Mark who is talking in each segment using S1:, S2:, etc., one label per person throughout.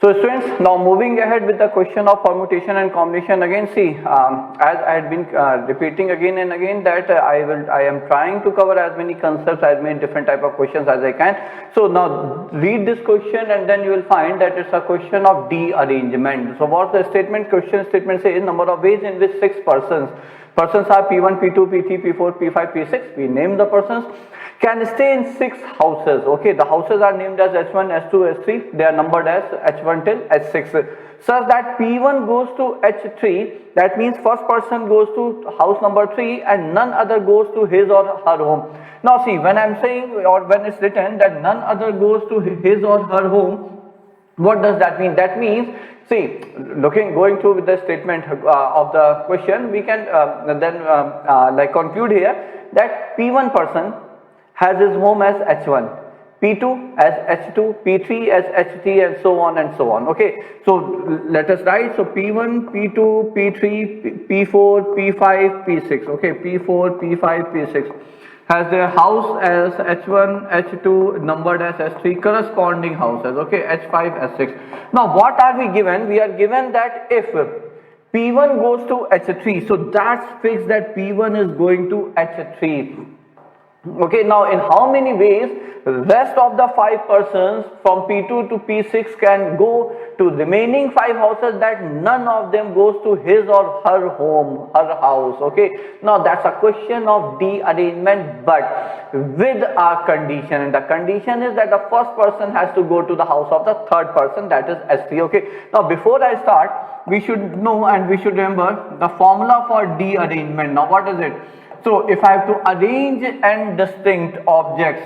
S1: So students, now moving ahead with the question of permutation and combination. Again, see, as I had been repeating again and again that I am trying to cover as many concepts, as many different type of questions as I can. So now read this question and then you will find that it's a question of de-arrangement. So what the statement, question statement says, number of ways in which 6 persons are P1, P2, P3, P4, P5, P6, we name the persons, can stay in 6 houses. Okay, the houses are named as H1, H2, H3. They are numbered as H1 till H6. Such that P1 goes to H3. That means first person goes to house number 3 and none other goes to his or her home. Now see, when I am saying or when it's written that none other goes to his or her home, what does that mean? That means, see, going through with the statement of the question, we can then conclude here that P1 person has his home as H1, P2 as H2, P3 as H3, and so on and so on. Okay, so let us write. So P1, P2, P3, P4, P5, P6. Okay, P4, P5, P6 has their house as H1, H2 numbered as H3, corresponding houses. Okay, H5, H6. Now what are we given? We are given that if P1 goes to H3, so that's fixed that P1 is going to H3. Okay, now in how many ways rest of the 5 persons from P2 to P6 can go to remaining 5 houses, that none of them goes to his or her home, her house. Okay, now that's a question of de-arrangement, but with a condition, and the condition is that the first person has to go to the house of the third person, that is S3. Okay, now before I start, we should know and we should remember the formula for de-arrangement. Now what is it? So if I have to arrange n distinct objects,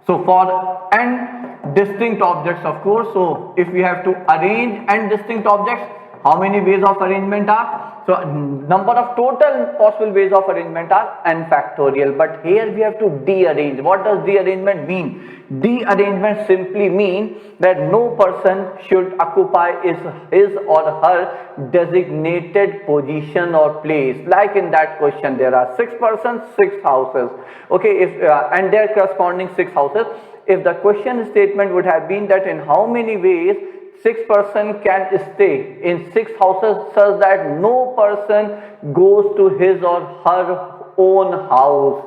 S1: so for n distinct objects, of course, so if we have to arrange n distinct objects, how many ways of arrangement are? So number of total possible ways of arrangement are n factorial, but here we have to de-arrange. What does de-arrangement mean? De-arrangement simply means that no person should occupy his or her designated position or place. Like in that question, there are 6 persons, 6 houses. Okay, and their corresponding 6 houses. If the question statement would have been that in how many ways 6 person can stay in 6 houses such that no person goes to his or her own house,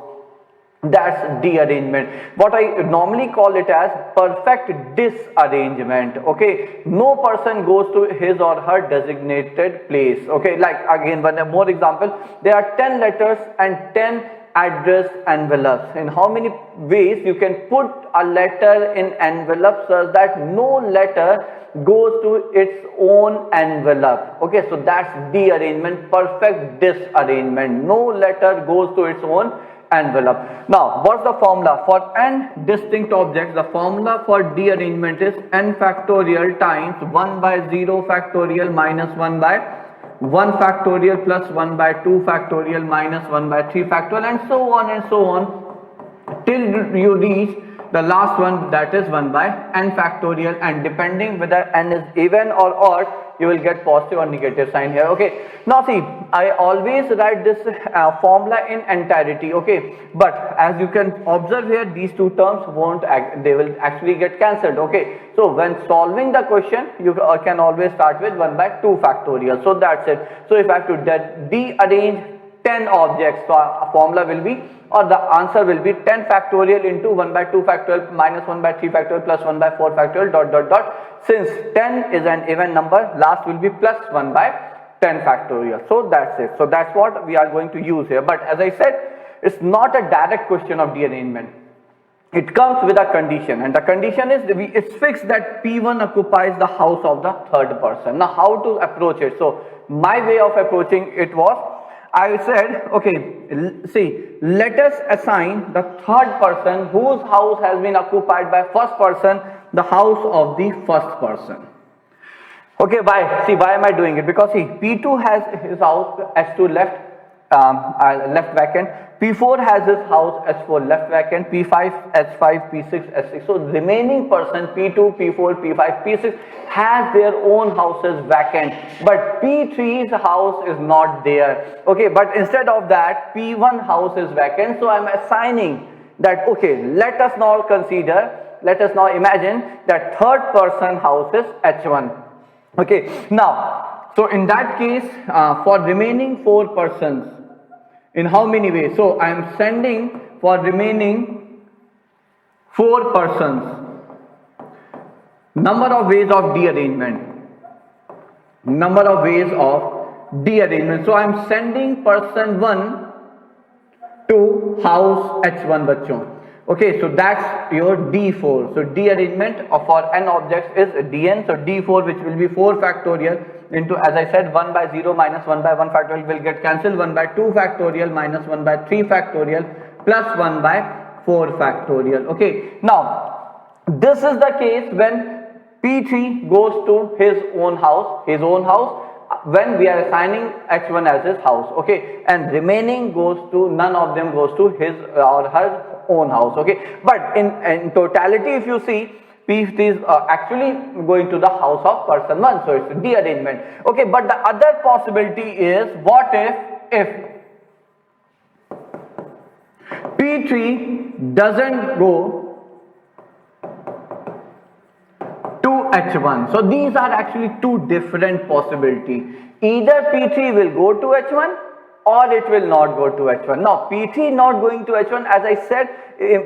S1: that's de-arrangement. What I normally call it as perfect disarrangement. Okay, no person goes to his or her designated place. Okay, like again one more example, there are 10 letters and 10 address envelopes. In how many ways you can put a letter in envelope such that no letter goes to its own envelope. Okay, so that's de-arrangement, perfect disarrangement. No letter goes to its own envelope. Now what's the formula for n distinct objects? The formula for de-arrangement is n factorial times 1 by 0 factorial minus 1 by 1 factorial plus 1 by 2 factorial minus 1 by 3 factorial, and so on till you reach the last one, that is 1 by n factorial, and depending whether n is even or odd, you will get positive or negative sign here. Okay, now see, I always write this formula in entirety. Okay, but as you can observe here, these two terms they will actually get cancelled. Okay, so when solving the question, you can always start with 1 by 2 factorial. So that's it. So if I have to de-arrange 10 objects, so a formula will be, or the answer will be 10 factorial into 1 by 2 factorial minus 1 by 3 factorial plus 1 by 4 factorial dot dot dot. Since 10 is an even number, last will be plus 1 by 10 factorial. So that's it. So that's what we are going to use here. But as I said, it's not a direct question of de-arrangement. It comes with a condition, and the condition is it's fixed that P1 occupies the house of the third person. Now how to approach it? So my way of approaching it was, I said, okay, see, let us assign the third person whose house has been occupied by first person the house of the first person. Okay, why? See, why am I doing it? Because see, P2 has his house S2 left vacant, P4 has his house S4 left vacant, P5, S5, P6, S6. So remaining person P2, P4, P5, P6 has their own houses vacant, but P3's house is not there. Okay, but instead of that, P1 house is vacant. So I'm assigning that, okay, let us now consider let us now imagine that third person house is H1. Okay, now, so in that case, for remaining 4 persons, in how many ways? So I am sending for remaining 4 persons, number of ways of D arrangement. Number of ways of D arrangement. So I am sending person 1 to house H1 bachon. Okay, so that's your D4. So D arrangement for n objects is Dn. So D4, which will be 4 factorial into, as I said, 1 by 0 minus 1 by 1 factorial will get cancelled, 1 by 2 factorial minus 1 by 3 factorial plus 1 by 4 factorial. Okay, now this is the case when P3 goes to his own house, when we are assigning H1 as his house. Okay, and remaining goes to, none of them goes to his or her own house. Okay, but in totality, if you see, P3 is actually going to the house of person 1, so it's D arrangement. Okay, but the other possibility is, what if P3 doesn't go to H1. So these are actually two different possibilities. Either P3 will go to H1 or it will not go to H1. Now P3 not going to H1, as I said,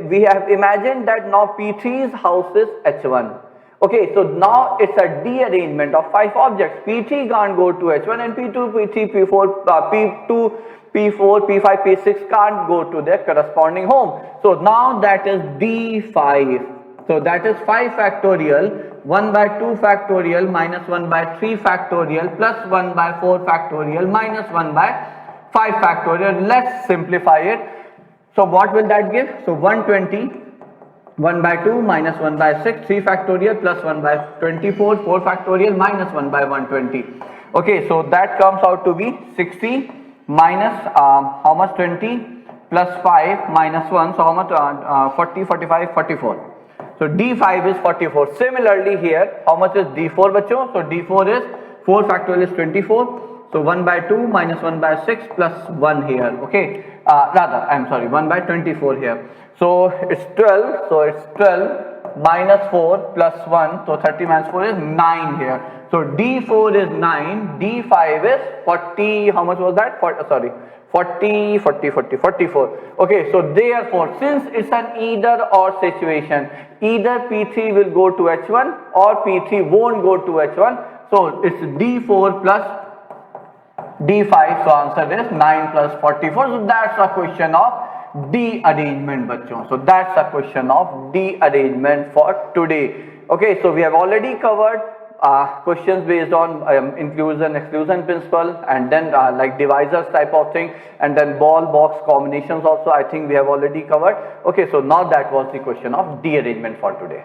S1: we have imagined that now P3's house is H1. Okay, so now it's a D arrangement of 5 objects. P3 can't go to H1 and P2, P3, P4, P2, P4, P5, P6 can't go to their corresponding home. So now that is D5. So that is 5 factorial, 1 by 2 factorial minus 1 by 3 factorial plus 1 by 4 factorial minus 1 by 5 factorial. Let's simplify it. So what will that give? So 120, 1 by 2 minus 1 by 6, 3 factorial plus 1 by 24, 4 factorial minus 1 by 120. Okay, so that comes out to be 60 minus how much, 20 plus 5 minus 1, so how much, 40, 45, 44. So D5 is 44. Similarly here, how much is D4 bacho? So D4 is 4 factorial is 24. So 1 by 2 minus 1 by 6 plus 1 here. Okay, rather I'm sorry, 1 by 24 here. So it's 12. So it's 12 minus 4 plus 1. So 30 minus 4 is 9 here. So D4 is 9. D5 is 40. How much was that? 44. Okay, so therefore, since it's an either or situation, either P3 will go to H1 or P3 won't go to H1. So it's D4 plus D5. So answer is 9 plus 44. So that's a question of D arrangement, bachon. So that's a question of D arrangement for today. Okay, so we have already covered questions based on inclusion exclusion principle, and then like divisors type of thing, and then ball box combinations also I think we have already covered. Okay, so now that was the question of D arrangement for today.